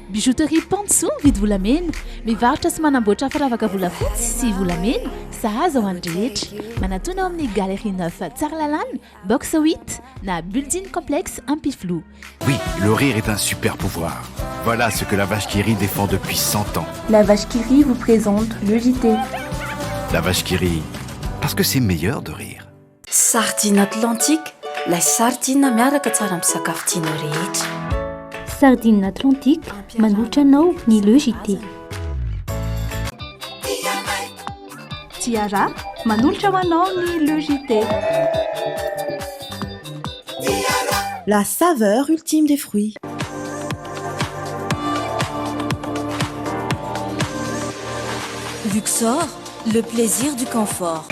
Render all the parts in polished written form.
Bijouterie Panso mividy volamena, mivarotra sy manamboatra firavaka volafotsy sy volamena, sahaza ho an'ny rehetra. Manatona ao amin'ny Galerie 9 Tsaralalàna, box 8 na Building Complexe Ampiflou. Oui, le rire est un super pouvoir. Voilà ce que la vache qui rit défend depuis 100 ans. La vache qui rit vous présente le JT. La vache qui rit, parce que c'est meilleur de rire. Sardine Atlantique, la sardine miaraka tsara amin'ny sakafo tianao rehetra. Sardine Atlantique, manolotra anao ny le JT. Tiara, manolotra ho anao ny le JT. La saveur ultime des fruits. Luxor, le plaisir du confort.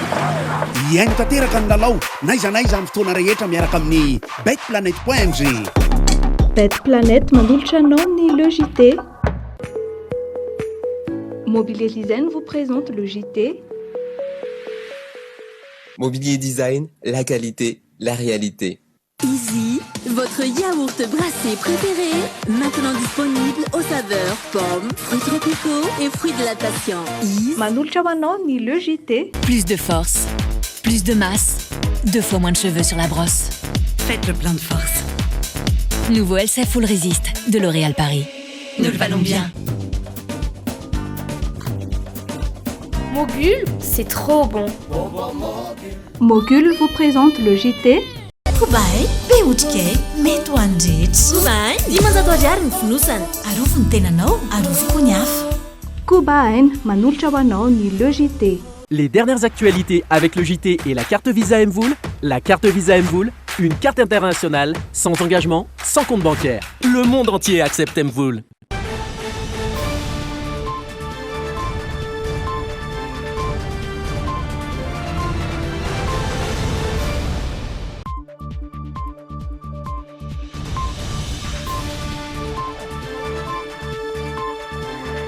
Iaino tanteraka ny lalao naiza amin'ny fotoana rehetra miaraka amin'ny betplanet.mg. Bet Planète manolotra anao ny le JT. Mobilier Design vous présente le JT. Mobilier Design, la qualité, la réalité. Easy, votre yaourt brassé préféré, maintenant disponible aux saveurs pommes, fruits tropicaux et fruits de la passion. Manolotra ho anao ny le JT. Plus de force, plus de masse, 2 fois moins de cheveux sur la brosse. Faites le plein de force. Nouveau LCF Full Resist de L'Oréal Paris. Nous le valons bien. Mogul, c'est trop bon. Mogul vous présente le JT. Kubai, beotrikay, mety ho an'ny rehetra. Kubai, dimanjato ariary ny fonosana. Arofo ny tenanao, arofo ny hafa. Kubain manolotra ho anao ny le JT. Les dernières actualités avec le JT et la carte Visa Mvoul. La carte Visa Mvoul, une carte internationale, sans engagement, sans compte bancaire. Le monde entier accepte Mvoul.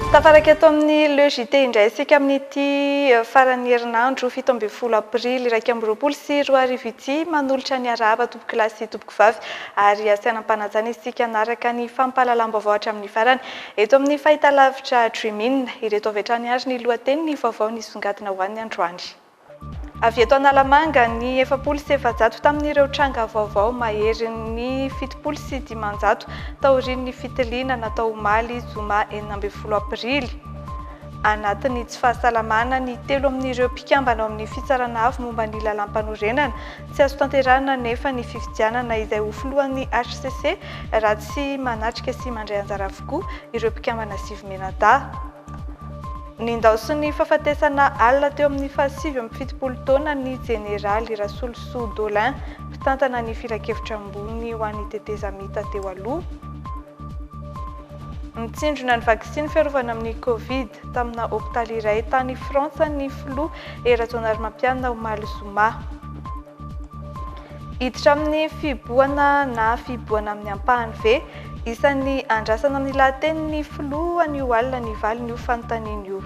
Tafaraka eto amin'ny le JT indray isika amin'ity farany herinandro 17 aprily 2024 manolotra ny araba tompoko lahy sy tompoko vavy ary asianam-panajana isika naraka ny fampahalalam-baovao hatramin'ny farany eto amin'ny fahitalavitra Dreamin ireto avy hatrany ary ny lohateny ny vaovao nisongadina ho an'ny androany. Avy eto Analamanga ny 700 tamin'ireo tranga vaovao mahery ny 700 taorian'ny fitiliana natao omaly zoma 9 aprily. Anatin'ny tsy fahasalamana ny 3 amin'ireo mpikambana ao amin'ny fitsarana avy momba ny lalam-panorenana tsy azo tanterana nefa ny fifidianana izay ho filohan'ny HCC raha tsy manatrika sy mandray anjara avokoa ireo mpikambana Sivy-Menada. Nindao sy ny fahafatesana alina teo amin'ny 7 taona ny Jeneraly Rasoloso Dolin mpitantana ny firakevitra ambony ho an'ny tetezamita teo aloha. Nitsindrona ny vaksiny fiarovana amin'ny Covid tamina hôpitaly iray tany Frantsa ny flu erazonary mampianina omaly zoma. Hiditra amin'ny fiboana na fiboana amin'ny ampahany ve isan'ny andrasana amin'ny lahateny ny flu an'io alina ny valiny io fanontaniana io.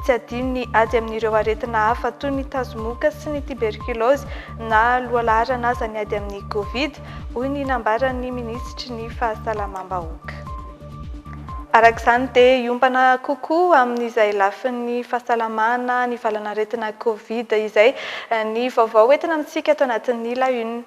Tsy adino ny ady amin'ireo aretina hafa toy ny tazomoka sy ny tuberculose na lohalara na aza ny ady amin'ny Covid hoy ny nambaran'ny minisitry ny fahasalamam-bahoaka. Arak'izany dia iompana kokoa amin'izay lafin'ny fahasalamana ny valana aretina Covid izay ny vaovao entina amintsika ato anatin'ny La Une.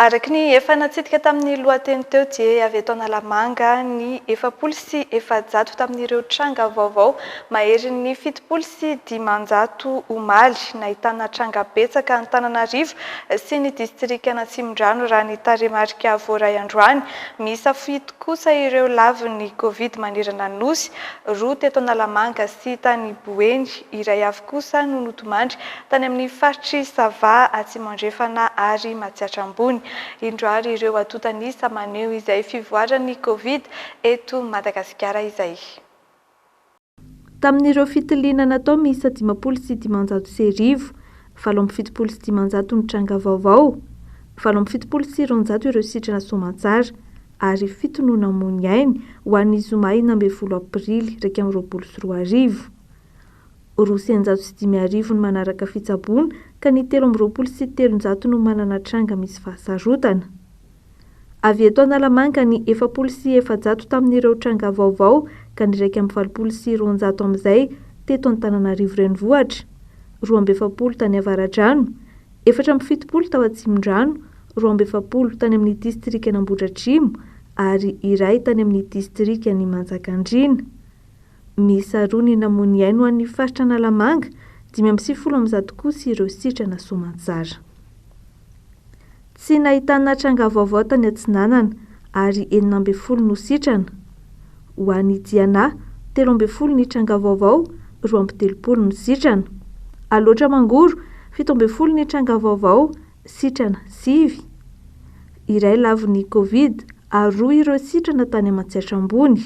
Araky ny efa natsitika tamin'ny lohateny teo dia avy eto Analamanga ny 700 tamin'ireo tranga vaovao mahery ny 700 omaly nahitana tranga betsaka Antananarivo sy ny distrika Antsimondrano raha ny taremarika Voaray Androany. Misafidy kosa ireo lavin'ny Covid manerana ny nosy roa teto Analamanga sy tany Boeny iray avy kosa no notomandry tany amin'ny faritry Sava Atsimandrefana ary Matsiatra Ambony. Indroary ireo atotanisa maneho izay fivoaran'ny Covid eto Madagasikara izay. Tamin'ireo fitiliana natao miisa 500 sy 1000, 770 ny tranga vaovao, 770 ireo sitrana soamantsara ary 7 no namony ainy ho an'ny zoma 9 aprily 2024. Roa 950 ny manaraka fitsaboana ka ny 13 no manana tranga misy fahasarotana. Avy eto Analamanga ny 700 tamin'ireo tranga vaovao ka ny 140 amin'izay teto Antananarivo renivohitra, 270 tany Avaradrano, 470 tao Atsimon-drano, 270 tany amin'ny distrikana Ambohidratrimo ary iray tany amin'ny distrikany Manjakandriana. Miisa 2 ny namony aino an'ny faritra Analamanga, 590 kosa ireo sitrana Soamantsara. Tsy nahitana tranga vaovao tany Atsinanana ary 40 no sitrana. Ho an'ny Diana, 13 ny tranga vaovao, 230 no sitrana. Aloatra Mangoro, 17 ny tranga vaovao, sitrana 9. Iray lavon'ny Covid ary 2 ireo sitrana tany Matsiatra Ambony.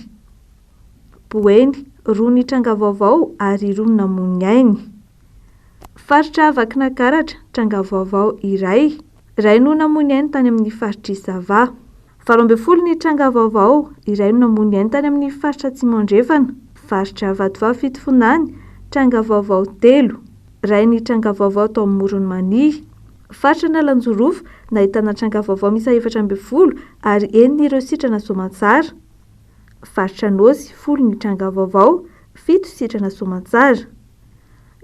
Boeny, 2 ny tranga vaovao ary 2 ny namony ainy. Faritra Vakinankaratra, tranga vaovao iray. Iray no namony ainy tany amin'ny faritra Isava. 12 ny tranga vaovao, iray no namony ainy tany amin'ny faritra Tsimondrefana. Faritra Vatovavy Fitofonany, tranga vaovao 3. Iray ny tranga vaovao tao amin'ny Morony Mania. Faritra Nalanjorofo, nahitana tranga vaovao misa 14 ary 9 ireo sitrana Soamantsara. Faritra Nosy, 10 ny tranga vaovao, 7 sitrana Soamantsara.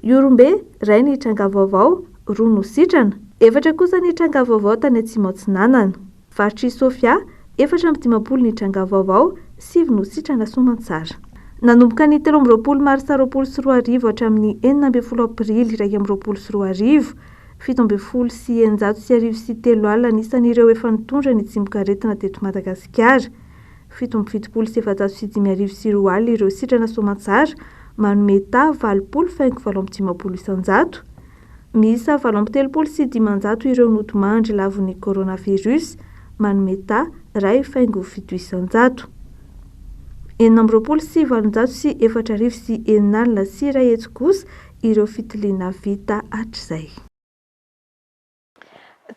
Iorombe, iray ny tranga vaovao, 2 no sitrana. 4 kosa ny tranga vaovao tany Atsimo Atsinanana. Faritra Sofia, 420 ny tranga vaovao, 7 no sitrana Soamantsara. Nanomboka ny 13 Marsa 2024 hatramin'ny 14 Aprily 2024, 17 sy 903 alina anisan'ireo efa nitondra ny tsimbokaretina teto Madagasikara. 17 sy 702 alina ireo sitrana Soamantsara, manome ta 20,750 isan-jato. Miisa 730 sy 500 ireo notomandry lavon'ny coronavirus, manome ta 2,7 isan-jato. 920 sy 700 sy 400 sy 9 sy iray hetsy kosa ireo fitiliana vita hatr'izay.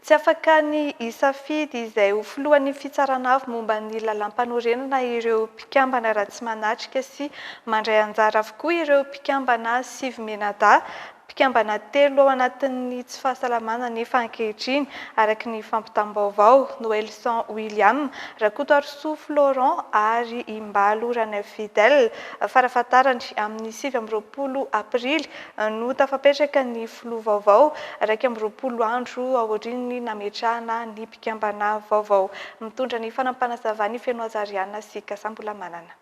Tsy afaka ny isafidy izay ho filohan'ny fitsarana avy momba ny lalam-panorenana ireo mpikambana raha tsy manatrika sy mandray anjara avokoa ireo mpikambana Sivy Menada, mpikambana 3 ao anatin'ny tsy fahasalamana nefa ankehitriny araka ny fampitam-baovao Noelson William, Rakotoarso Florent ary Imbalo Ranay Fidèle. Farafatarany amin'ny 7 Aprily no tafapetraka ny filoha vaovao 20 andro aorian'ny nametrahana ny mpikambana vaovao. Mitondra ny fanampanazavan'ny Fenoazariana sy Kasambola Manana.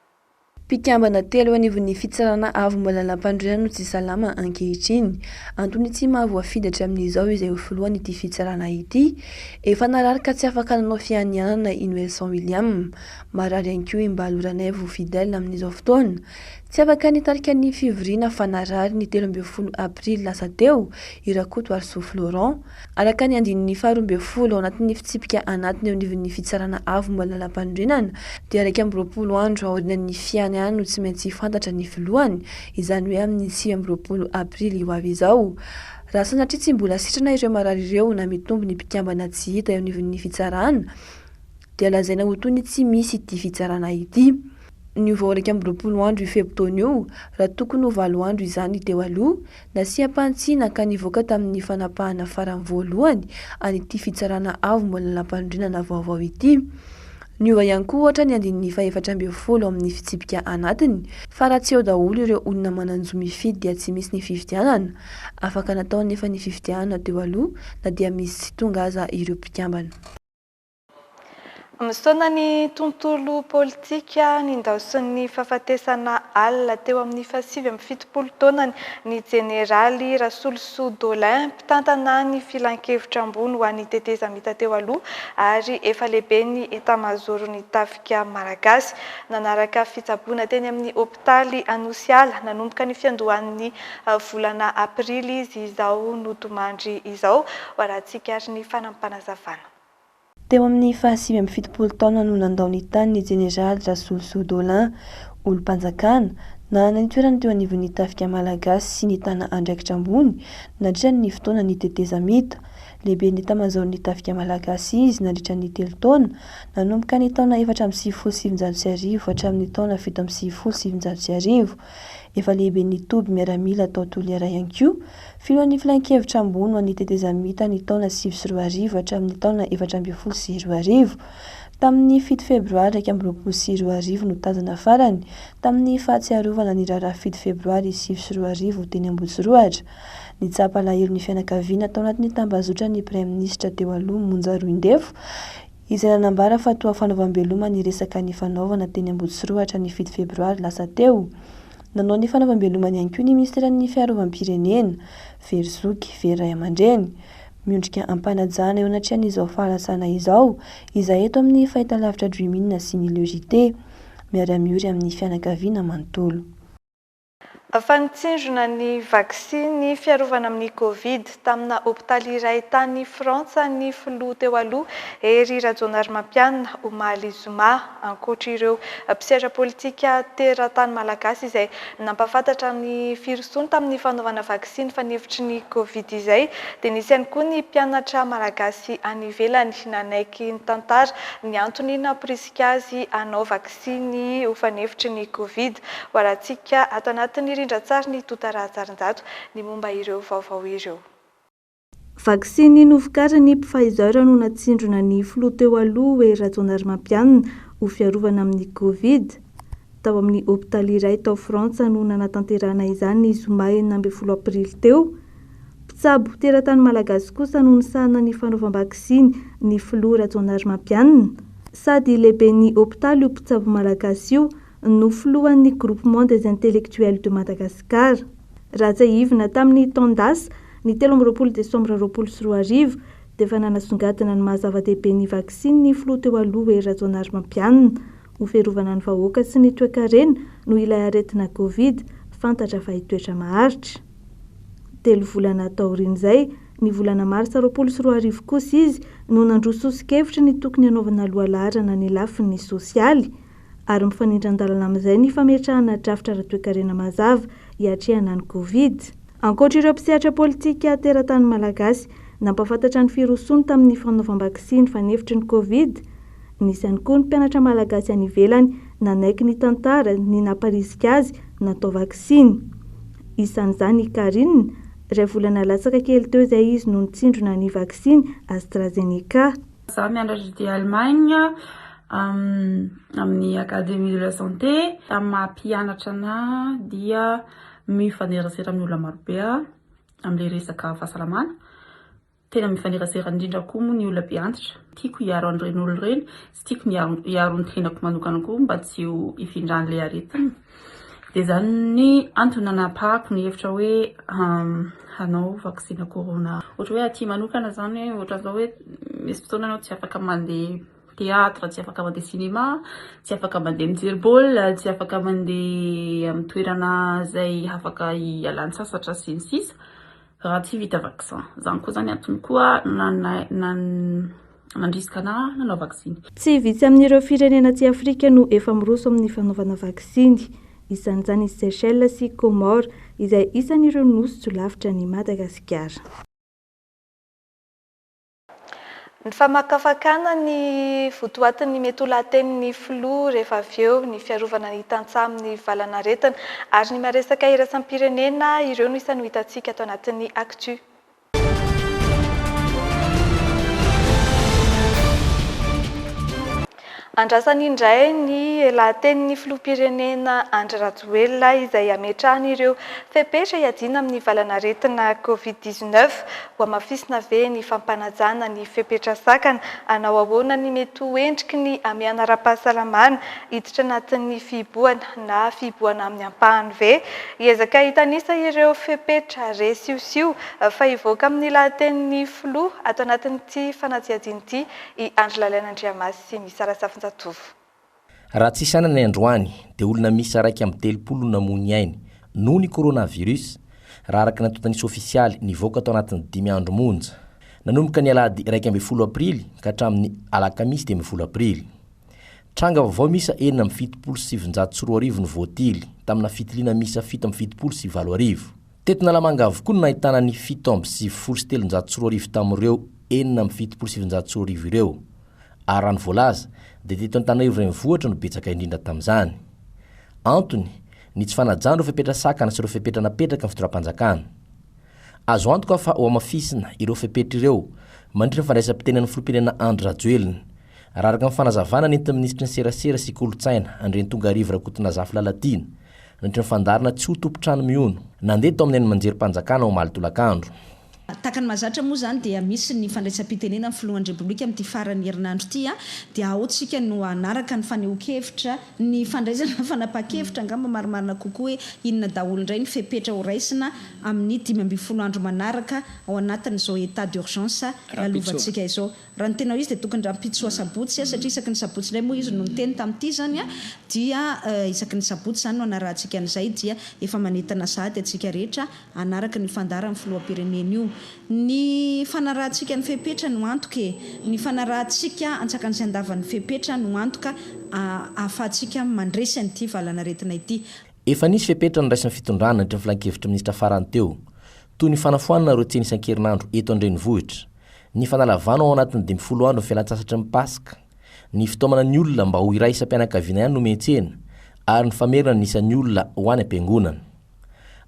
Mpikambana 3 anivon'ny fitsarana avy mbola lampandriana no tsy salama ankehitriny. Antony tsy mahavoafidatra amin'izao izay ho filohan ity fitsarana ity. Efa nararika tsy afaka nanao fianianana i Noelson William, marary ihany koa Imbalo Ranay Fidèle amin'izao fotoana. Tsy afaka nitarika ny fivoriana fa narary ny 13 Aprily lasa teo i Rakotoarso Florent. Araka ny andinin'ny 12 ao anatin'ny fitsipika anatiny eo anivon'ny fitsarana avy mbola lampandrinana dia 20 andro aorian'ny fiany no tsy maintsy fantatra ny filohany, izany hoe amin'ny 20 Aprily ho avy izao. Raha sanatria tsy mbola sitrana ireo marary ireo na mitombo ny mpikambana tsy hita eo anivon'ny fitsarana, dia lazaina ho toy ny tsy misy ity fitsarana ity. Ny vao 20 andro Febitaona io, raha tokony ho 9 andro izany teo aloha, nasiam-pantsiana ka nivoaka tamin'ny fanapahana farany voalohany an'ity fitsarana avy mbola lampandrinana vaovao ity. Niova ihany koa ohatra ny andinin'ny 440 amin'ny fitsipika anatiny, fa raha tsy eo daholo ireo olona mananjo mifidy dia tsy misy ny fifidianana. Afaka natao nefa ny fifidianana teo aloha na dia misy tonga aza ireo mpikambana. Misaona ny tontolo politika nindaosin'ny fahafatesana alina teo amin'ny 7 taonany ny jeneraly Rasolosou Dolin mpitantana ny filan-kevitra ambony ho an'ny teteza mita teo aloha ary efa lehibe ny etamajoro ny tafika malagasy. Nanaraka fitsaboana teny amin'ny hopitaly Anosiala nanomboka ny fiandohan'ny volana Aprily izy izao notomandry izao. Ho arahantsika ary ny fanampanazavana. Teo amin'ny 7 taona no nandao ny tany ny jeneraly Rasolosou Dolin, olo-mpanjakana, na ny toerana teo anivon'ny tafika malagasy sy ny tana andraikitra ambony nandritra ny fotoana ny teteza mita. Lehibe ny etamajoro ny tafika malagasy izy nandritra ny 3 taona, nanomboka ny taona 470 hatramin'ny taona 770. Efa lehibe ny toby miaramila tao Toliara ihany koa, Filohan'ny filan-kevitra ambony ho an'ny tetezamita ny taona 2024 hatramin'ny taona 2024. Tamin'ny 7 febroary 2024 no tazana farany tamin'ny fahatsiarovana ny raharaha 7 febroary 2024 teny Ambosiroatra. Nitsapa lahelo ny fianakaviana tao anatin'ny tambazotra ny Praiministra teo aloha Monja Roindefo, izay nanambara fa toa fanaovam-beloma ny resaka ny fanaovana teny Ambosiroatra ny 7 febroary lasa teo. Nanao ny fanaovam-belomany ihany koa ny Ministeran'ny Fiarovam-pirenena Verzoky Veray Amandreny. Miondrika ampanajana eo anatrian'izao fahalasana izao, izay eto amin'ny fahitalavitra Dreamina sy ny Logité, miara-miory amin'ny fianakaviana manontolo. Fanitsinjona ny vaksiny fiarovana amin'ny Covid tamina hôpitaly iray tany Frantsa ny filoha teo aloha ery Rajaonarimampianina Omaly Zuma, ankoatra ireo mpisehatra politika teratany malagasy izay nampafantatra ny firosoany tamin'ny fanaovana vaksiny fanefitry ny Covid izay, dia nisy ihany koa ny mpianatra malagasy any ivelany nanaiky ny tantara ny antony namporisika azy hanao vaksiny ho fanefitry ny Covid. Ho arahantsika ato anatin'ny rindran-tsary ny Totarazarinjato ny momba ireo vaovao ireo. Vaksiny novokariny Pfizer no natsindrona ny filoha teo aloha hoe Rajaonarimampianina ho fiarovana amin'ny Covid. Tao amin'ny hôpitaly iray tao Frantsa no nanatanterahana izany ny Zoma 20 aprily teo. Mpitsabo teratany malagasy kosa no nisahana ny fanaovam-vaksiny ny filoha Rajaonarimampianina. Sady lehibe ny hôpitaly io mpitsabo malagasy io no filohan'ny Groupement des Intellectuels de Madagascar. Rajaivina tamin'ny taondasa ny 13 desambra 2024 dia efa nanasongadina ny mahazava-dehibe ny vaksiny ny filoha teo aloha hoe Rajaonarimampianina ho fiarovana ny vahoaka sy ny toe-karena no ilay aretina Covid fantatra fa hitoetra maharitra. 3 volana taorian'izay ny volana marsa 2024 kosa izy no nandrososi-kevitra ny tokony hanaovana lohalarana ny lafiny sosialy ary mifanindran-dalana amin'izay ny fametrahana drafitra ara-toe-karena mazava hiatrehana ny Covid. Ankoatra ireo mpisehatra politika teratany malagasy nampafantatra ny firosoany tamin'ny fanaovam-vaksiny fanefitry ny Covid. Nisy ihany koa ny mpianatra malagasy any ivelany nanaiky ny tantara ny namparisika azy natao vaksiny. Isan'izany Karine, iray volana latsaka kely teo izay izy no nitsindrona ny vaksiny AstraZeneca. Za mianatra di Allemagne amin'ny Académie de la Santé. Amin'ny mampianatra ana dia mifanerasera amin'ny olona marobe amin'ilay resaka fahasalamana. Tena mifanerasera indrindra koa moa ny olona be antitra. Tiako hiaro an'ireny olona ireny, sy tiako hiaro ny tenako manokana koa mba tsy ho ifindran'ilay aretina. Dia zany ny antony nanapahako ny hevitra hoe hanao vaksina corona. Ohatra hoe aty manokana zany hoe ohatra zao hoe misy fotoana anao tsy afaka mandeha teatra, tsy afaka mandeha cinéma, tsy afaka mandeha mijery baolina, tsy afaka mandeha amin'ny toerana izay afaka hialany sasatra sy ny sisa raha tsy vita vaksin. Zany koa zany antony koa nandrisika nanao vaksiny. Tsy vitsy amin'ireo firenena tsy Afrika no efa miroso amin'ny fanaovana vaksiny. Isan'izany Seychelles sy Comore izay isan'ireo nosy lavitra ny Madagasikara. Ny famakafakana ny votoatin'ny mety ho laten'ny filoha rehefa avy eo ny fiarovana ny tantsaha amin'ny valanaretina ary ny maresaka iraisam-pirenena ireo no isan'ny hitantsika ato anatin'ny Actu. Andrasany indray ny laten'ny filoham-pirenena Andry Rajoelina izay ametrahany ireo fepetra hiadiana amin'ny valanaretina Covid-19 ho amafisina ve ny fampanajana ny fepetra sakana hanao ahoana ny mety ho endriky ny amiana ara-pahasalamana hiditra anatin'ny fiboana na fiboana amin'ny ampahany ve. Hiezaka hitanisa ireo fepetra resiosio fa hivoaka amin'ny laten'ny filoha ato anatin'ity fanajiadian'ity i Andry Lalain'Andriamasy sy misy Arasafinjatovo. Raha tsy sanana ny androany dia olona misy 130 namony ainy noho ny coronavirus raha araka natotanisy ofisialy nivoaka tao anatin'ny 5 andro monja nanomboka ny alahady 12 aprily ka hatramin'ny alakamisy 10 aprily. Tranga vaovao misa 777 ny voatily tamina fitiliana misa 777. Teto Nalamanga avokoa no nahitana ny 777 tamin'ireo 777 ireo. Ary raha ny voalaza dia teto Antananarivo renivohitra no betsaka indrindra tamin'izany. Antony ny tsy fanajana ireo fepetra sakana sy ireo fepetra napetraka amin'ny fitondram-panjakana. azo antoka fa ho amafisina ireo fepetra ireo mandritra fandraisam-pitenan'ny filompirena Andry Rajoelina raha araka amin'ny fanazavana nentin'ny ministry ny serasera sy kolotsaina Andreny Tongarivo Rakotona Zafy Lalatina nandritra ny fandarina tsy ho tompotrano miono nandeha tao amin'ny any manjerim-panjakana ao Omaly tolakandro. Takany mazatra moa zany dia misy ny fandraisam-pitenena amin'ny filohan'ny repoblika amin'ity farany herinandro ity dia ahotsika no anaraka ny fanehoan-kevitra ny fandraisana fanapa-kevitra angamba marimarina kokoa hoe inona daholo indray ny fepetra ho raisina amin'ny 12 andro manaraka ao anatin'izao état d'urgence alovantsika izao. Raha ny tena izy dia tokony rampitsoa sabotsy satria isaky ny sabotsy indray moa izy no niteny tamin'ity zany dia isaky ny sabotsy zany no anarahantsika an'izay dia efa manentana sahady atsika rehetra anaraka ny fandara amin'ny filoham-pirenena io. Ny fanarahantsika ny fepetra no antoka ny fanarahantsika antsakan'izay andavan'ny fepetra no antoka ahafahantsika mandresy an'ity valanaretina ity. Efa nisy fepetra niraisin'ny fitondrana nandritra ny filan-kevitra ministra farany teo toy ny fanafoanana ireo tseny isan-kerinandro eto Andrenivohitra, ny fanalavana ao anatin'ny 12 andro ny fialan-tsasatra ny Pasika, ny fitaomana ny olona mba ho iray isam-pianakaviana ihany no mentsena ary ny famerina ny isan'ny olona ho any am-piangonana.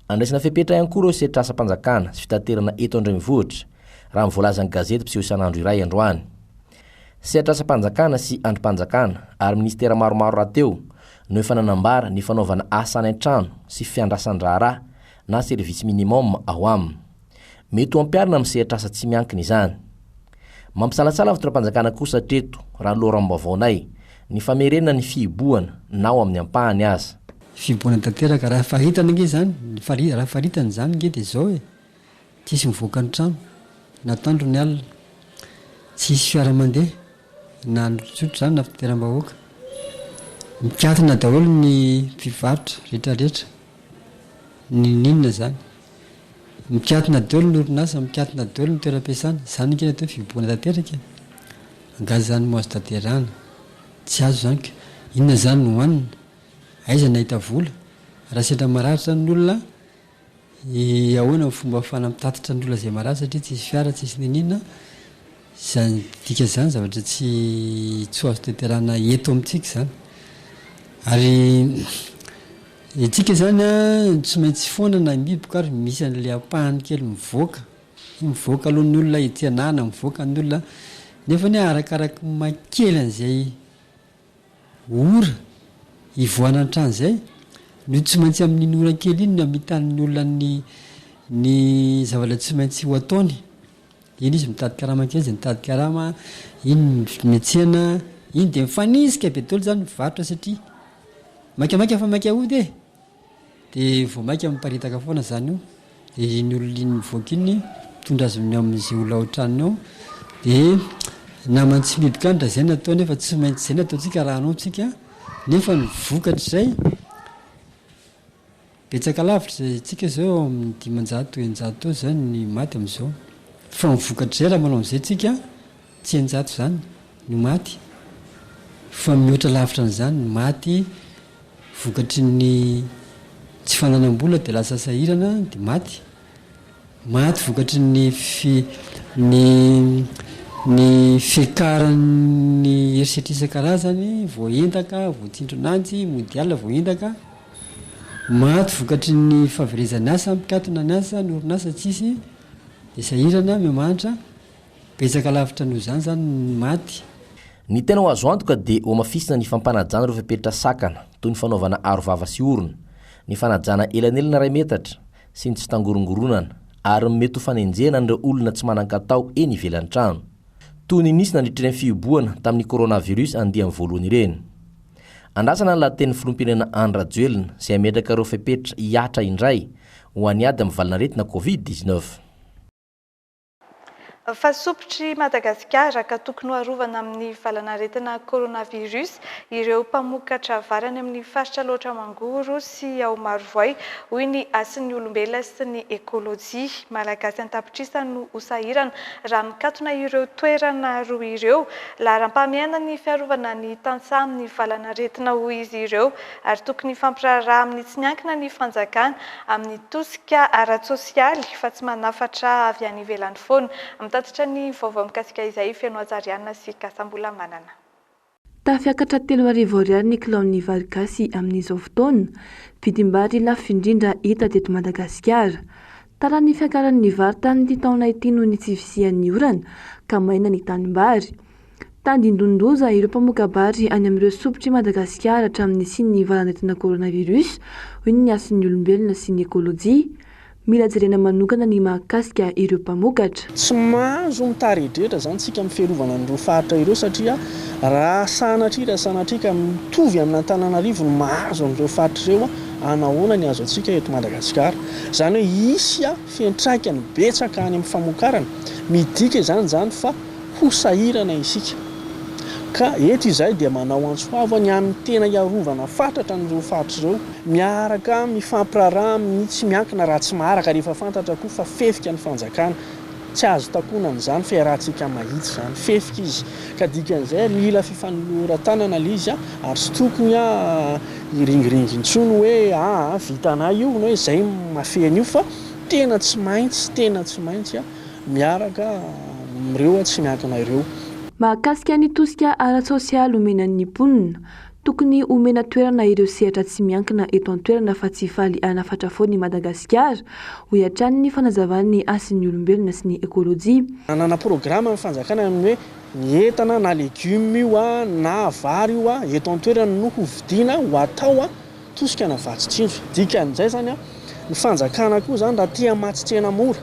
Andraisana fepetra ihany koa ireo setra asa-panjakana sy fitaterana eto Andrenivohitra raha mivoalazan'ny gazety mpiseho isan'andro iray androany. Setra asa-panjakana sy androm-panjakana ary ministera maromaro raha teo no efa nanambara ny fanaovana asa any an-trano sy fiandrasan-draharaha na service minimum ao aminy. Mety ho ampiarina amin'ny sehatra asa tsy miankina izany. Mampisalasala ny fitondram-panjakana kosa treto raha loram-bavaonay ny famerena ny fihiboana na ao amin'ny ampahany aza. Fihiboana tanteraka raha faritana nge zany raha faritana zany nge dia zao hoe tsisy mivoaka ny trano na tandro ny alina, tsisy fiara mandeha na androtsotro zany na fitoteram-bahoaka, mikatina daholo ny mpivarotra rehetrarehetra ny ninona zany, mikatina daholo ny orinasa, mikatina daholo ny toeram-piasana. Zany nkena atao fihiboana tanteraka angazy zany mo azo tanterahana tsy azo zany ka inona zany no hoanina aiza nahita vola raha sendra maratra ny olona ahoana fomba fanampitatitra ny olona zay maratra satria tsisy fiara tsisy ninina zany dika zany zavatra tsy azo tanterahana eto amintsika zany. Ary itsika zany tsy maintsy foana na miboka ary misy an'le ampahany kely mivoaka alohan'ny olona itianana mivoaka ny olona nefa ny arakaraka makely an'izay ora ivoana an-trano zay no tsy maintsy amin'iny ora kely iny no amitan'ny olona ny zavatra tsy maintsy ho ataony. Iny izy mitady karama kely, mitady karama, iny metsena, iny dia mifanisika be daholo zany mivarotra satria maikamaika fa maika ody e dia vao maika miparitaka foana zany io dia iny olona iny mivoaka iny mitondra azy amin'izay olona ao tranony ao dia namany tsy miboka andra zay natao nefa tsy maintsy zay nataontsika raha anaontsika nefa ny vokatra izay betsaka lavitra tsika zao amin'ny 500 zany ny maty amin'izao fa mivokatra izay raha manao amin'izay tsika tsy 100 zany ny maty fa mihoatra lavitra n'izany ny maty vokatry ny tsy fananam-bola dia lasa sahirana dia maty vokatry ny fiakaran'ny herisetra isan-karazany voaentaka voatsindronanjy mondial voaentaka maty vokatry ny fahaverezany asa mpikatona ny asa ny orinasa tsisy dia sahirana miamanitra betsaka lavitra noho izany zany maty. Ny tena ho azo antoka dia ho mafisina ny fampanajana ireo fepetra sakana toy ny fanaovana arovava sy orona, ny fanajana elanelana ray metatra sy ny tsy tangorongoronana ary mety ho fanenjena an'ireo olona tsy manan-katao eny ivelan'ny trano toy ny nisy nandritra ny fihiboana tamin'ny coronavirus andiany voalohany ireny. Andrasana ny laten'ny filompirena Andry Rajoelina izay ametraka ireo fepetra hiatra indray ho aniady amin'ny valanaretina Covid-19. Fasopotry Madagasikara ka tokony ho arovana amin'ny valanaretina coronavirus ireo mpamokatra vary any amin'ny faritra loatra mangoro sy ao Marovoay hoy ny asin'ny olombelona sy ny ekôlôjia malagasy an-tapitrisana no hosahirana raha mikatona ireo toerana roa ireo laharam-pahamehana ny fiarovana ny tantsaha amin'ny valanaretina hoy izy ireo ary tokony fampiraharaha amin'ny tsy miankina ny fanjakana amin'ny tosika ara-tsosialy fa tsy manafatra avy any ivelany foana. Tatitra ny vaovao mikasika izay feno Azariana sy Kasambola manana. Tafiakatra 3,000 ariary ny kilaon'ny vary gasy amin'izao fotoana, vidim-bary lafo indrindra hita teto Madagasikara. tara ny fiakaran'ny vary tamin'ity taona ity noho ny tsy visian'ny orana ka maina ny tanimbary tandindondoza ireo mpamokabary any amin'ireo sopotry Madagasikara hatramin'ny sy ny valan'aretina coronavirus hoy ny asin'ny olombelona sy ny ekôlôjia mila jerena manokana ny mahakasika ireo mpamokatra. Tsy mahazo mitaredratra zany tsika amin'ny fiarovana an'ireo faritra ireo satria raha sanatria ka mitovy amin'ny Antananarivo no mahazo an'ireo faritra ireo anahoana ny azo antsika eto Madagasikara. Zany hoe isy fiantraikany betsaka any amin'ny famokarana midika zany fa ho sahirana isika. Ka eto izay dia manao antsoavo ny amin'ny tena iarovana fatratra n'ireo faritra ireo miaraka mifampiraraha tsy miankina raha tsy maharaka rehefa fantatra koa fa fefika ny fanjakana tsy azo takonan'izany fiarahantsika mahitsy zany fefika izy ka dikan'izay mila fifanoloran-tanana izy ary tsy tokony iringiringy intsony hoe vitanay io no hoe zay mafeny io fa tena tsy maintsy miaraka mireo tsy miankina ireo. Mahakasika ny tosika ara-tsosialy omenan'ny mponina tokony omena toerana ireo sehatra tsy miankina eto an-toerana fa tsy faly anafatra foana i Madagasikara ho iatrany ny fanazavan'ny asin'ny olombelona sy ny ekôlôjia. Anana programa amin'ny fanjakana amin'ny hoe ny entana na legioma io na vary io eto an-toerana no hovidiana ho atao tosika na vatsitsindro. Dikan'izay zany ny fanjakana koa zany raha tia matsitrena mora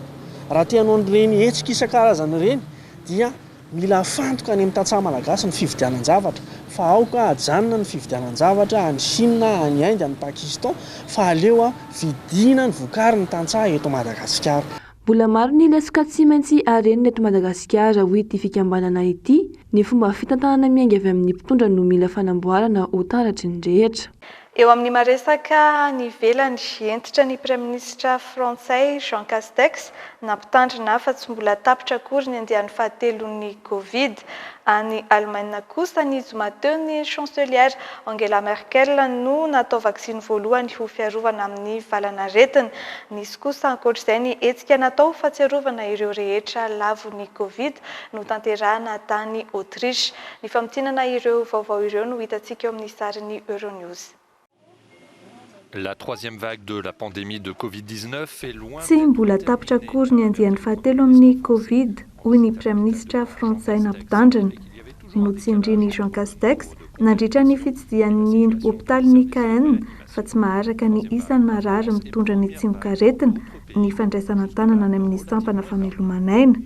raha tia hanao ireny hetsika isan-karazany ireny dia mila afantoka any amin'ny tantsaha malagasy ny fividianan-javatra fa aoka ajanona ny fividianan-javatra any Chine, any Inde, any Pakistan fa aleo vidiana ny vokary ny tantsaha eto Madagasikara. Mbola maro ny lesoka tsy maintsy arenina eto Madagasikara ho ity fikambanana ity ny fomba fitantanana miainga avy amin'ny mpitondra no mila fanamboarana ho taratry ny rehetra. Eo amin'ny maresaka ny ivelany entitra ny Praiministra Frantsay Jean Castex nampitandrina fa tsy mbola tapitra akory ny andehan'ny fahatelon'ny Covid. Any Allemagne kosa ny zoma teo ny chancelière Angela Merkel no natao vaksiny voalohany ho fiarovana amin'ny valanaretina. Nisy kosa ankoatr'izay ny hetsika natao fahatsiarovana ireo rehetra lavon'ny Covid no tanterahana tany Autriche. Ny famidinana ireo vaovao ireo no hitantsika eo amin'ny sarin'ny Euronews. La troisième vague de la pandémie de Covid-19 est loin. Tsy mbola tapitra akory ny andehan'ny fahatelo amin'ny Covid, hoy ny Praiministra Frantsay nampitandrina. Notsindriany Jean Castex nandritra ny fitsidihan'ny hopitalin'ny KN fa tsy maharaka ny isan'ny marary mitondra ny tsimok'aretina ny fandraisana tanana any amin'ny sampana famelomanaina.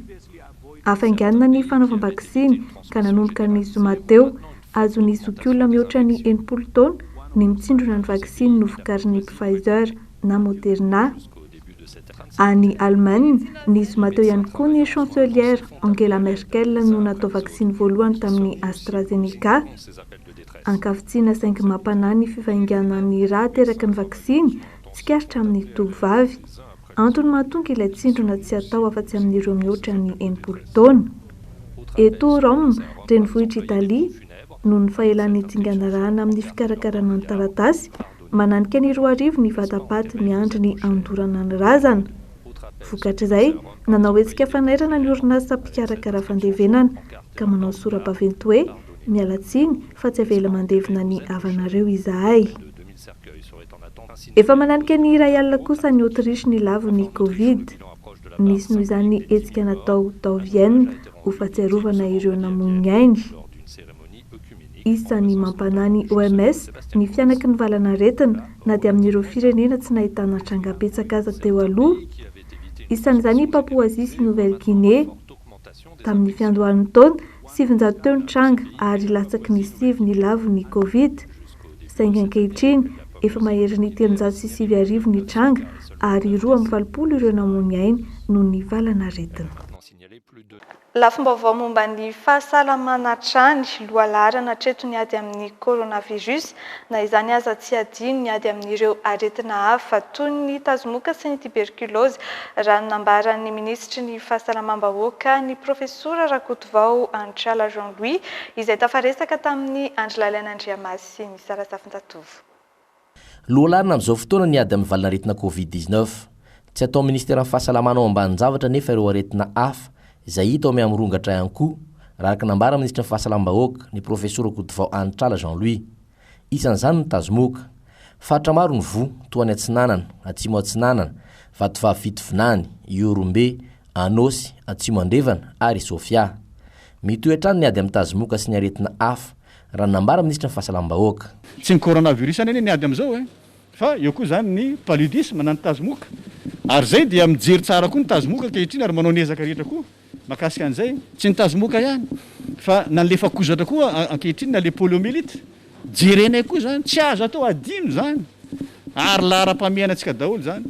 Afainganina ny fanaovam-baksiny ka nanomboka ny zoma teo azon'ny zokiolona mihoatra ny 80 taona ny mitsindrona ny vaksiny novokarin'ny Pfizer na Moderna. Any Allemagne, ny zoma teo ihany koa ny chancelière Angela Merkel no natao vaksiny voalohany tamin'ny AstraZeneca. Ankavitsiana saingy mampanahy ny fivainganan'ny raha teraka ny vaksiny tsikaritra amin'ny tovovavy. Antony mahatonga ilay tsindrona tsy atao afa-tsy amin'ireo mihoatra ny 80 taona. Eto Rome, renivohitra Italia, noho ny fahelan'ny tsinganarahana amin'ny fikarakarana ny taratasy, mananika ny 2 arivo ny vatapaty miandry ny andorana ny razana. Vokatra izay, nanao hetsika fanairana ny orinasa mpikarakara fandevenana ka manao sora-baventy hoe miala tsiny fa tsy avela mandevina ny havanareo izahay. Efa mananika ny iray alina kosa ny Autriche ny lavon'ny Covid. Nisy noho izany hetsika natao tao Vienne ho fahatsiarovana ireo namon'ny ainy. Isan'ny mampanahy ny OMS ny fianaky ny valanaretina na dia amin'ireo firenena tsy nahitana trangam-petsaka aza teo aloha. Isan'izany i Papouasie sy Nouvelle-Guinée. Tamin'ny fiandohan'ny taona 700 teo ny tranga ary latsaky ny 7 ny lavon'ny Covid. Saingy ankehitriny efa mahery ny 309 ny tranga ary 240 ireo namon'ny ainy noho ny valanaretina. Lafim-baovao momba ny fahasalamana hatrany lohalarana hatreto ny ady amin'ny coronavirus na izany aza tsy adino ny ady amin'ireo aretina hafa toy ny tazomoka sy ny tuberculose raha nambaran'ny ministry ny fahasalamam-bahoaka ny profesora Rakotovao Antrala Jean-Louis izay tafaresaka tamin'ny andro lalain'Andriamasy ny Sarasafin-Tatovo. Lohalarina amin'izao fotoana ny ady amin'ny valanaretina Covid-19 tsy atao ministeran'ny fahasalamana ao ambanin-javatra nefa ireo aretina hafa izay hita ao amin'ny rongatra ihany koa raha nambara ministra ny fahasalamam-bahoaka ny profesora Rakotovao Antrala Jean-Louis. Isan'izany ny tazomoka fatra maro ny vo toa ny atsinanana atsimo atsinanana Vatofahavitovinany, Iorombe, Anosy, Atsimo-Andrevana ary Sofia. Mitoetrany ny ady amin'ny tazomoka sy ny aretina hafa raha nambara ministra ny fahasalam-bahoaka. Tsy ny coronavirus any ny ady amin'izao fa eo koa zany ny paludisme na ny tazomoka. Ary zay dia mijery tsara koa ny tazomoka ankehitriny ary manao nezaka rehetra koa makasika an'izay. Tsy ny tazomoka ihany fa na le fakozatra koa ankehitriny na le poliomyélite. Jerenay koa zany tsy azo atao adino zany. Ary lahara-pahamehana antsika daholo zany.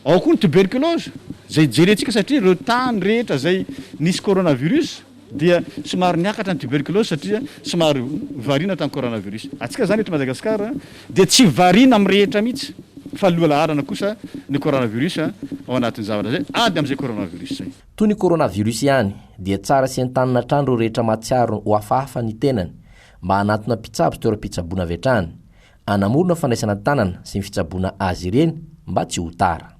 Ao koa ny tuberculose zay jerentsika satria ireo tany rehetra zay nisy coronavirus dia somary niakatra ny tuberculose satria somary variana tamin'ny coronavirus. Atsika zany eto Madagasikara dia tsy variana amin'ny rehetra mihitsy fa lohalaharana kosa ny coronavirus ao anatin'ny zavatra zay ady amin'izay coronavirus zay. Toy ny coronavirus ihany dia tsara sy an-tanina trano ireo rehetra matsiaro ho hafahafa ny tenany mba hanatona mpitsabo toeram-pitsaboana avy hatrany, hanamorona fandraisana tanana sy ny fitsaboana azy ireny mba tsy ho tara.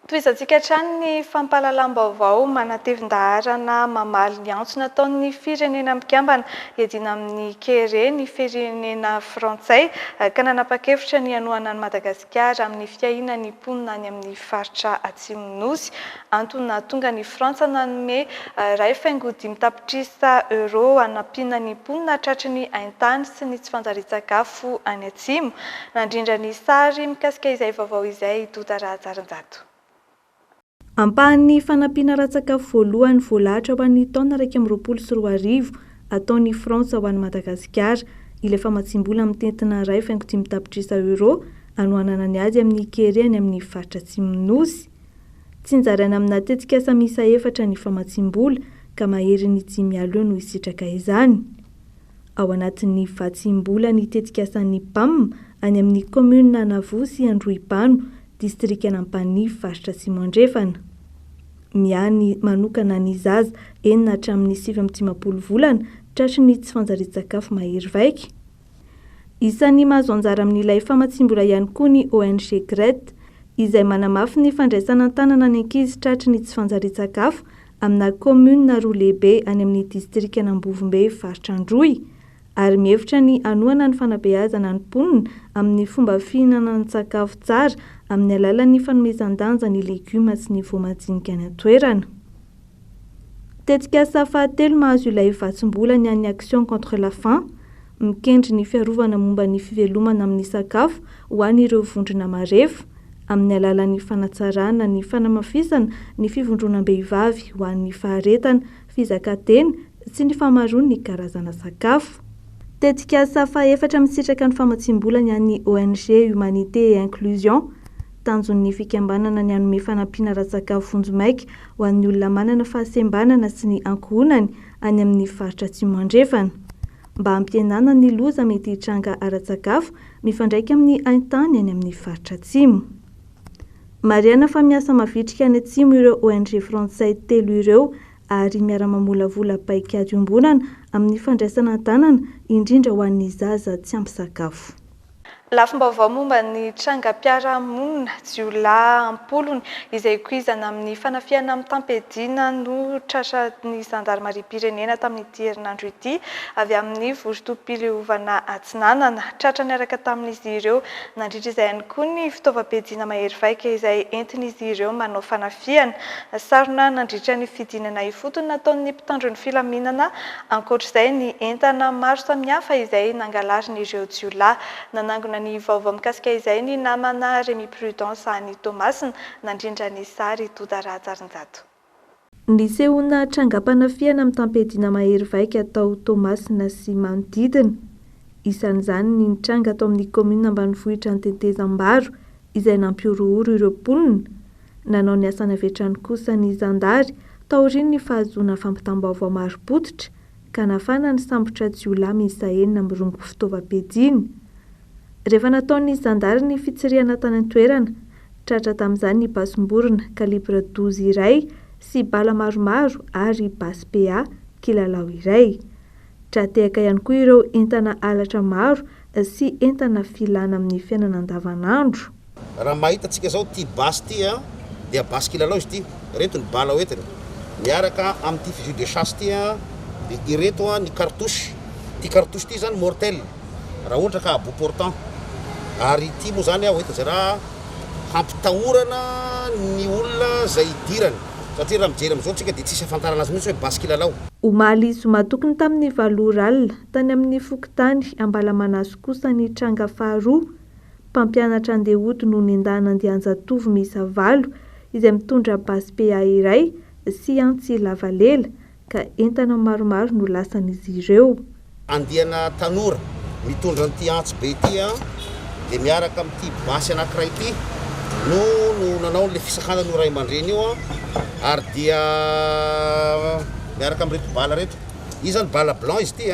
Toizantsika hatrany ny fampahalalam-baovao manatevin-daharana mamaly ny antso nataon'ny firenena mikambana hiadina amin'ny kere ny firenena frantsay ka nanapa-kevitra ny hanohana ny Madagasikara amin'ny fiahiana ny mponina any amin'ny faritra Atsimo-Nosy. Antony tonga ny Frantsa nanome R5 tapitrisa euro hanampiana ny mponina tratry ny haintany sy ny tsy fanjarian-tsakafo any Atsimo. Nandrindra ny sary mikasika izay vaovao izay Dota Rajarinjato. Ampahan'ny fanampiana ratsakafo voalohany voalahatra ho an'ny taona 2024 ataon'ny Frantsa ho an'ny Madagasikara. Ilay famatsimbola mitentina R5 tapitrisa euro hanohanana ny ady amin'ny kere any amin'ny faritra Atsimo-Nosy. Tsy nzaraina amina tetikasa misa 4 ny famatsimbola ka mahery ny 5 mialo eo no isitraka izany. Ao anatin'ny vatsimbola ny tetikasan'ny PAM any amin'ny commune Navo sy Androhibano district Anampany faritra Atsimo-Andrefana. Miany manokana ny zaza 4 hatramin'ny 7 volana tratry ny tsy fanjarian-tsakafo mahery vaika. Isan'ny mahazo anjara amin'ilay famatsimbola ihany koa ny ONG GRET izay manamafy ny fandraisana tanana ny ankizy tratry ny tsy fanjarian-tsakafo amina commune Rolehibe any amin'ny district Anambovombe faritra Androhy. Ary mihevitra ny hanohana ny fanabeazana ny mponina amin'ny fomba fihinana ny sakafo tsara amin'ny alalan'ny fanomezan-danja ny legioma sy ny voamajinika any an-toerana. Tetikasa fahatelo mahazo ilay vatsimbola ny an'ny Action contre la faim, mikendry ny fiarovana momba ny fivelomana amin'ny sakafo ho an'ireo vondrona marefo amin'ny alalan'ny fanatsarana ny fanamafisana ny fivondronam-behivavy ho an'ny faharetana, fizakantena sy ny famaroany ny karazana sakafo. Tetikasa faha-4 misitraka ny famatsimbola ny an'ny ONG Humanité et Inclusion, tanjon'ny fikambanana ny hanome fanampiana ratsakafo vonjomaika ho an'ny olona manana fahasembanana sy ny ankohonany any amin'ny faritra Atsimo-Andrefana. Mba hampihenana ny loza mety hitranga ara-tsakafo mifandraika amin'ny haintany any amin'ny faritra Atsimo. Mariana fa miasa mavitrika any Atsimo ireo ONG frantsay telo ireo ary miara-mamolavola paikady ombonana amin'ny fandraisana tanana indrindra ho an'ny zaza tsy ampy sakafo. Lafim-baovao momba ny trangam-piarahamonina jiolahy ampolony izay kuizana amin'ny fanafiana amin'ny tampedina no trasany zandarmariam-pirenena tamin'ity herinandro ity avy amin'ny vory-topiliovana Atsinanana. Tratra niaraka tamin'izy ireo nandritra izay ihany koa ny fitaovam-piadiana mahery vaika izay entin'izy ireo manao fanafiana. Sarona nandritra ny fidinana ifotony nataon'ny mpitandro ny filaminana ankoatr'izay ny entana maro samihafa izay nangalarin'ireo jiolahy. Nanangona ny vaovao mikasika izay ny namana Remy Prudence any Thomasina nandrindra ny sary Dota Rajarinjato. Nisehona trangam-panafiana amin'ny tampedina mahery vaika atao Thomasina sy manodidina. Isan'izany ny tranga atao amin'ny commune ambanivohitra ny Tetezambaro izay nampiorohoro ireo mponina. Nanao ny asana vetrany kosa ny zandary taoriny ny fahazoana fampitam-baovao maro-potitra ka nafana ny sambotra jiolahy miisa 4 mirongo fitaovam-piadiana. Rehefa nataon'ny zandary ny fitsiriana tany an-toerana, tratra tamin'izany ny basom-borona kalibre 12 iray sy bala maromaro ary basy PA kilalao iray. Tratehaka ihany koa ireo entana alatra maro sy entana filana amin'ny fiainana andavanandro. Raha mahita antsika zao ty basy ty dia basy kilalao izy ty, reto ny bala hoentina. Miaraka amin'ity fusil de chasse ty dia ireto ny cartouche. Ty cartouche ty zany mortel. Raha ohatra ka à bout portant. Ary ity moa zany hoentina zay raha hampitahorana ny olona zay idirany satria raha mijery am'izao tsika dia tsisy afantarana azy mihitsy hoe baskilalao. Omaly izy matokony tamin'ny valoralina tany amin'ny fokotany Ambalamanaso kosa ny tranga faharoa mpampianatra andehody no nendahana andianjatovo miisa 7 izay mitondra basy PA iray sy antsy lavalela ka entana maromaro no lasan'izy ireo. Andiana tanora mitondra an'ity antsy be ity dia miaraka amin'ity basy anankiray ity no nanao le fisakana no ray aman-dreny io ary dia miaraka amin'reto bala reto. Izy zany bala blanc izy ity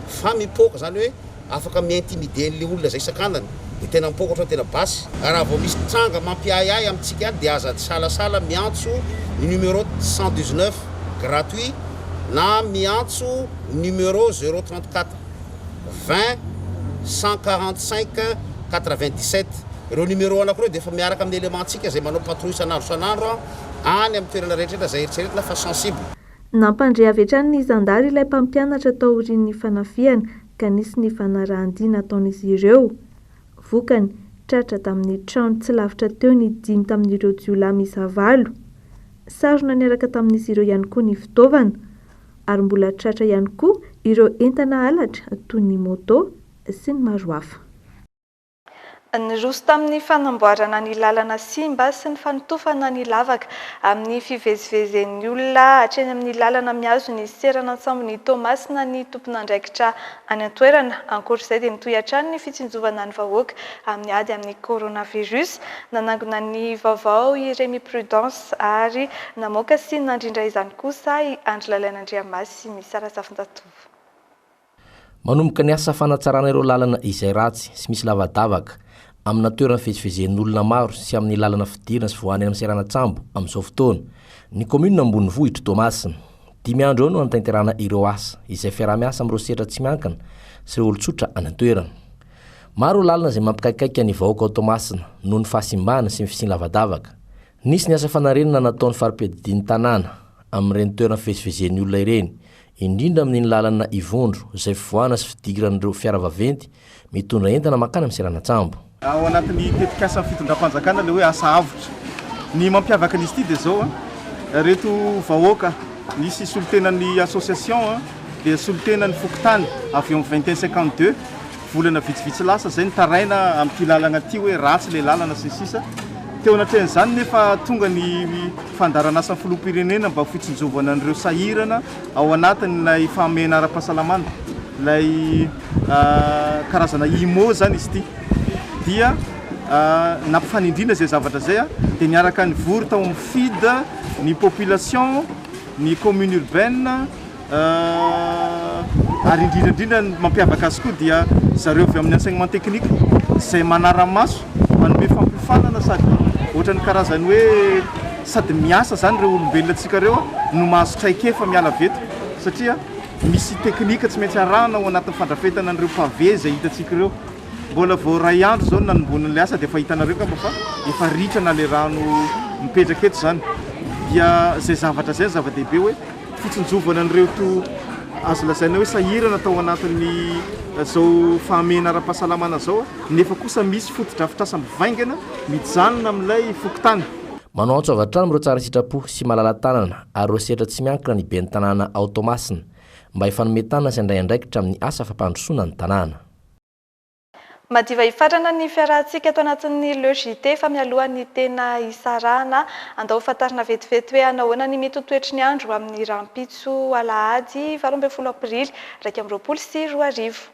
fa mipoka zany hoe afaka miintimide le olona zay sakanany dia tena mipoka ohatran'ny tena basy. Raha vao misy tranga mampiayay amintsika any dia aza salasala miantso numéro 119 gratuit na miantso numéro 034 20 145 97. Ireo numéro anakireo dia efa miaraka amin'ny élémentsika zay manao patrouille isanandro any amin'ny toerana rehetrarehetra zay eritreretina fa sensible. Nampandre avy hatrany ny zandary ilay mpampianatra tao aorian'ny fanafiana ka nisy ny fanarahan-dia nataon'izy ireo. Vokany tratra tamin'ny trano tsy lavitra teo ny 5 tamin'ireo jiolahy miisa 7. Sarona niaraka tamin'izy ireo ihany koa ny fitaovana ary mbola tratra ihany koa ireo entana halatra toy ny moto sy ny maro hafa. Nyroso tamin'ny fanamboarana ny lalana simba sy ny fanotofana ny lavaka amin'ny fivezivezen'ny olona hatreny amin'ny lalana miazo ny serana antsambo ny Tomasina ny tompon'andraikitra any an-toerana. Ankoatr'izay dia nitohy hatrany ny fitsinjovana ny vahoaka amin'ny ady amin'ny coronavirus. Nanangona ny vaovao i Rémy Prudence ary namoaka sy nandrindra izany kosa i Andry Lalain'Andriamasy misy Arasafin-Jatovo. Manomboka ny asa fanatsarana ireo lalana izay ratsy sy misy lavadavaka amina toerana fivezivezen'ny olona maro sy amin'ny lalana fidirana sy voany amin'ny Serana-tsambo amin'izao fotoana, ny commune Ambonivohitra Tomasina 5 andro eo no antanterana ireo asa izay fiarah-miasa amin'ireo sehatra tsy miankina sy ireo olon-tsotra any an-toerana. Maro lalana izay mampikaikaika ny vahoaka ao Tomasina noho ny fahasimbana sy ny fisiany lavadavaka. Nisy ny asa fanarenana nataon'ny fari-piadidian'ny tanàna amin'ireny toerana fivezivezen'ny olona ireny, indrindra amin'ny lalana Ivondro izay fivoahana sy fidiran'ireo fiara-vaventy mitondra entana makany amin'ny Serana-tsambo. Ao anatin'ny tetikasa fitondram-panjakana le hoe asa avotra. Ny mampiavaka an'izy ity dia zao reto vahoaka nisy solotenan'ny association dia solotenan'ny fokotany avy amin'ny 2152 volana vitsivitsy lasa zay nitaraina amin'ity lalana ity hoe ratsy le lalana sy sisa. Teo anatrehan'izany nefa tonga ny fandaranasa filoham-pirenena mba fitsinjovana an'ireo sahirana ao anatin'ilay fahamena ara-pahasalamana, ilay karazana IMO zany izy ity. Dia nampifanindrina zay zavatra zay dia niaraka ny vory tao amin'ny FID ny population, ny commune urbaine ary indrindrandrindra mampiavaka azy koa dia zareo avy amin'ny enseignement technique izay manara-maso manome fampifanana sady ohatran'ny karazany hoe sady miasa zany ireo olombelona antsika ireo no mahazo traikefa miala veto satria misy teknika tsy maintsy arahana ao anatin'ny fandrafetana an'ireo pavé zay hitantsika ireo. Mbola vao ray andro zao nanombonin'ilay asa dia efa hitanareo kapa fa efa ritrana le rano mipetraka eto zany. Dia zay zavatra zay zava-dehibe hoe fitsinjovana an'ireo to azo lazaina hoe sahirana tao anatin'ny zao fahamena ara-pahasalamana zao nefa kosa misy fotodrafitrasa mivaingana mijanona amin'ilay fokotany. Manao antso avy hatrany amin'ireo tsara sitrapo sy malala-tanana ary ireo sehatra tsy miankina ny ben'ny tanàna ao Tomasina mba hifanomezana sy indraindraikitra amin'ny asa fampandrosoana ny tanàna. Madiva hifatrana ny fiarahantsika ato anatin'ny LEJT fa mialohan'ny tena isarana andao fatarina vetivety hoe anahoana ny mety ho toetry ny andro amin'ny rampitso alahady 12 aprily 2024.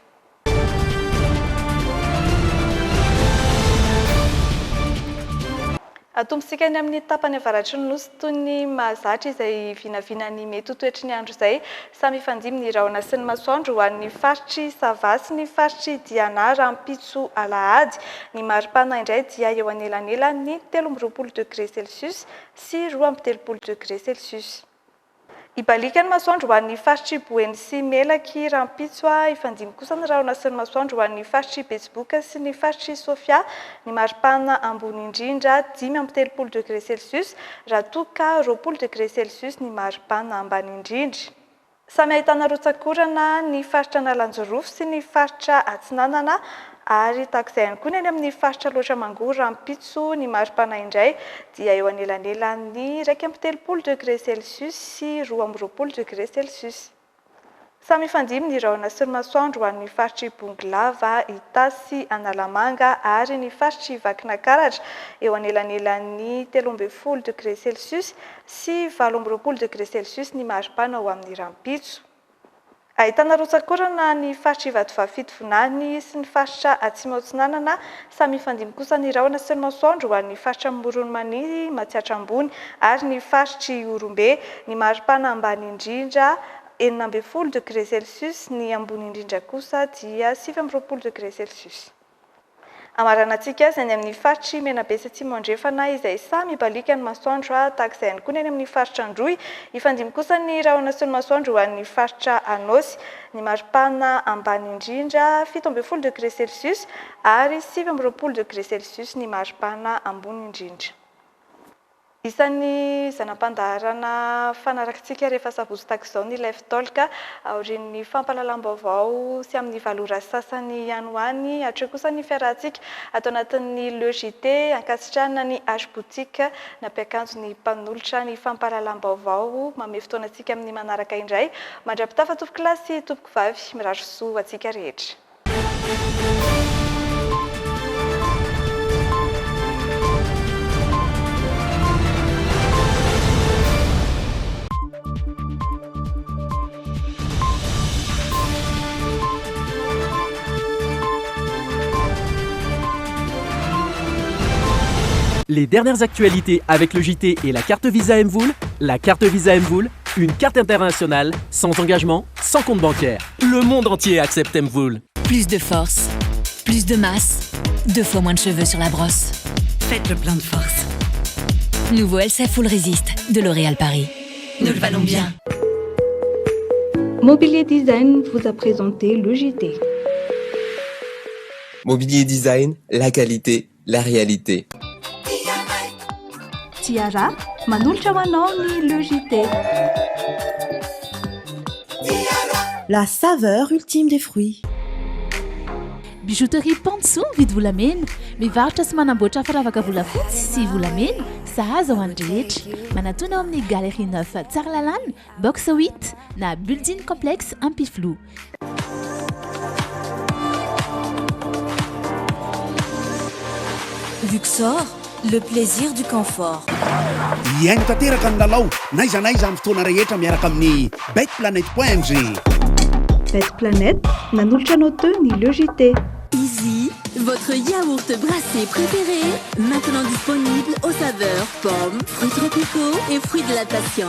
Atombontsika ny amin'ny tapany avaratry ny nosy toy ny mahazatra izay vinavinany mety ho toetry ny andro izay samy ifandimby ny rahona sy ny masoandro ho an'ny faritry Sava sy ny faritry Diana rampitso alahady. Ny maripana indray dia eo anelanelany 13 degré Celsius sy 12 degré Celsius. Ibalika ny masoandro ho an'ny faritry Boeny sy Melaky rampitso ifandimby kosa ny rahona sy ny masoandro ho an'ny faritry Betsiboka sy ny faritry Sofia. Ny maripana ambony indrindra 13 degré Celsius raha toa 20 degré Celsius ny maripana ambany indrindra. Samy ahitana rotsakorana ny faritra Nalanjorofo sy ny faritra Atsinanana ary tahak'izay ihany koa ny any amin'ny faritra loatra mangory rampitso ny maripana indray dia eo anelanelan'ny 1.3°C sy 2.2°C. Samy mifandimby ny rahona sy ny masoandro ho an'ny faritry Bonglava, Itasy, Analamanga ary ny faritry Vakinakaratra eo anelanelan'ny 13.0°C sy 18.0°C ny maripana ho amin'ny rampitso. Ahitana rotsakorana ny faritry Vatovavy Vonany sy ny faritra Atsimo-Atsinanana, samy mifandimby kosa ny rahona sy ny masoandro ho an'ny faritra Moronomaniry, Matsiatra Ambony ary ny faritry Orombe, ny maripana ambany indrindra 9.0°C, ny ambony indrindra kosa dia 7.0°C. Amaranantsika azy any amin'ny faritry Menabe sy Atsimo andrefana izay samy mibalika ny masoandro tahak'izay ihany koa ny any amin'ny faritra Androy, ifandimby kosa ny rahona sy ny masoandro ho an'ny faritra Anosy, ny maripana ambany indrindra 7.0°C ary 7.0°C ny maripana ambony indrindra. Isan'ny zanam-pandaharana fanarakintsika rehefa sabotsy tahak'izao ny ilay fitaolaka aorian'ny fampahalalam-baovao sy amin'ny valora sasany ihany ho any, hatreo kosa ny fiarahantsika atao anatin'ny Le JT ankasitrahana ny H boutique nampiakanjo ny mpanolotra ny fampahalalam-baovao, manome fotoanantsika amin'ny manaraka indray mandra-pitafa tompoko lahy sy tompoko vavy, mirary soa antsika rehetra. Les dernières actualités avec le JT et la carte Visa Mvoul. La carte Visa Mvoul, une carte internationale, sans engagement, sans compte bancaire. Le monde entier accepte Mvoul. Plus de force, plus de masse, 2 fois moins de cheveux sur la brosse. Faites le plein de force. Nouveau LCF Full Resist de L'Oréal Paris. Nous le valons bien. Mobilier Design vous a présenté le JT. Mobilier Design, la qualité, la réalité. Tiara, manolotra ho anao ny Le JT. La saveur ultime des fruits. Bijouterie Pansou mividy volamena, mivarotra sy manamboatra firavaka volafotsy sy volamena, sahaza ho andrehetra. Manatona ao amin'ny Galerie 9 Tsaralalàna, box 8 na Building Complexe Ampiflou. Luxor, le plaisir du confort. Iaino tanteraka ny lalao naiza naiza amin'ny fotoana rehetra miaraka amin'ny betplanet.ng. Betplanet nanolotra anao teo ny Le JT. Easy, votre yaourt brassé préféré, maintenant disponible aux saveurs pommes, fruits tropicaux et fruits de la passion.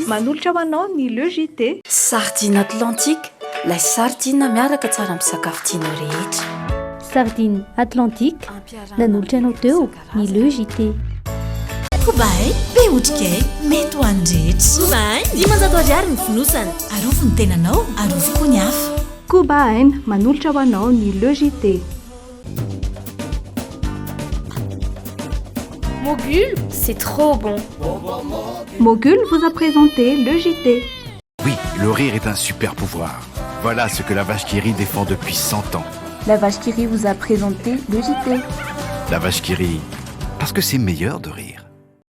Manolotra ho anao ny Le JT. Sardine Atlantique, la sardine miaraka tsara amin'ny sakafo tianao rehetra. Sardine Atlantique nanolotra anao teo ny Le JT. Kobaye be otrikay mety ho andrehetra. Kobaye 500 ariary ny fonosana. Arofo ny tenanao, arofo koa ny hafa. Kobaye manolotra ho anao ny Le JT. Mogul, c'est trop bon. Mogul vous a présenté Le JT. Oui, le rire est un super pouvoir. Voilà ce que la vache qui rit défend depuis 100 ans. La vache qui rit vous a présenté Le JT. La vache qui rit, parce que c'est meilleur de rire.